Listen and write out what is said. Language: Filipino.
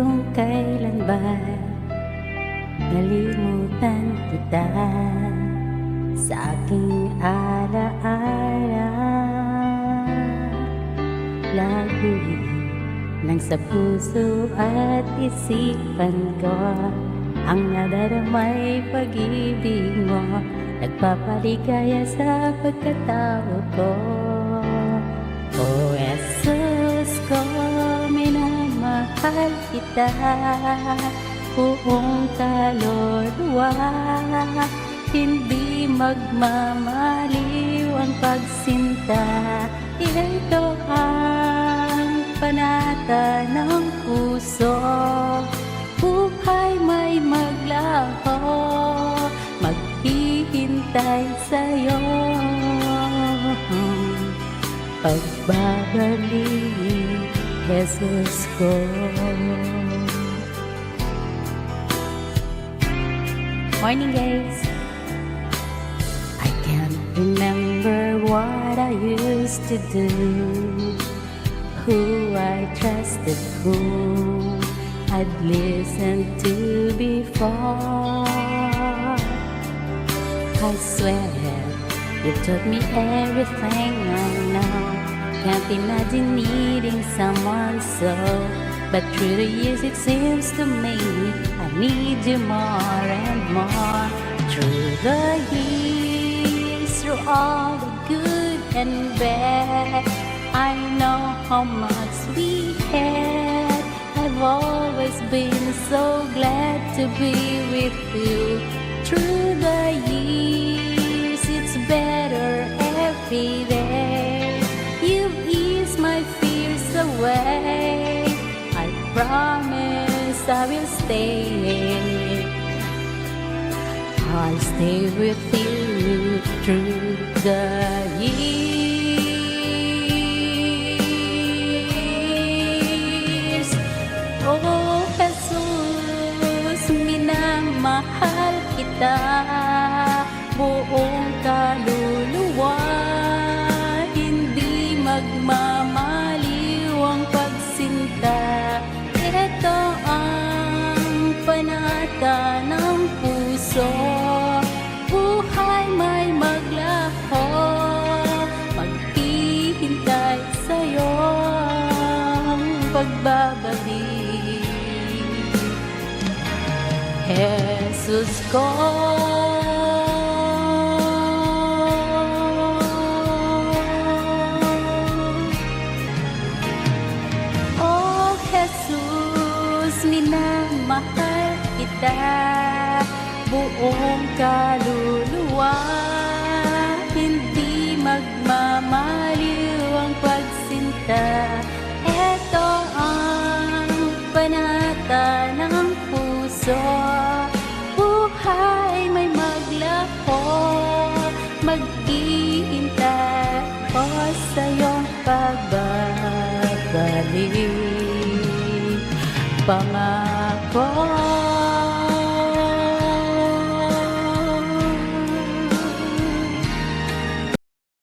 kung kailan ba nalimutan kita sa aking alaala. Lagi lang sa puso at isipan ko ang nadaramay pag-ibig mo, nagpapaligaya sa pagkatao ko. O Jesus ko, minamahal kita, buong kaluluwa. Hindi magmamaliw ang pagsinta, ito ang panata ng puso. Buhay may maglaho, maghihintay sa'yo. Pagbabalik, Jesus ko. Morning guys! I can't remember what I used to do, who I trusted, who I'd listened to before. I swear you taught me everything I know. Can't imagine needing someone so, but through the years it seems to me I need you more and more. Through the years, through all the good and bad, I know how much we had. I've always been so glad to be with you. Through the years, it's better every day. You've eased my fears away. I promise I will stay. I'll stay with you through the years. Oh Jesus, minamahal kita, buong kaluluwa. Hindi magmamaliw ang pagsinta, ito ang panata ng puso. Buhay may maglaho, maghihintay sa'yo ang pagbabalik. Jesus ko, oh Jesus, minamahal kita, buong kaluluwa. Hindi magmamaliw ang pagsinta, ito ang panata ng puso. Buhay may maglaho, maghihintay ko sa iyong pagbabalik.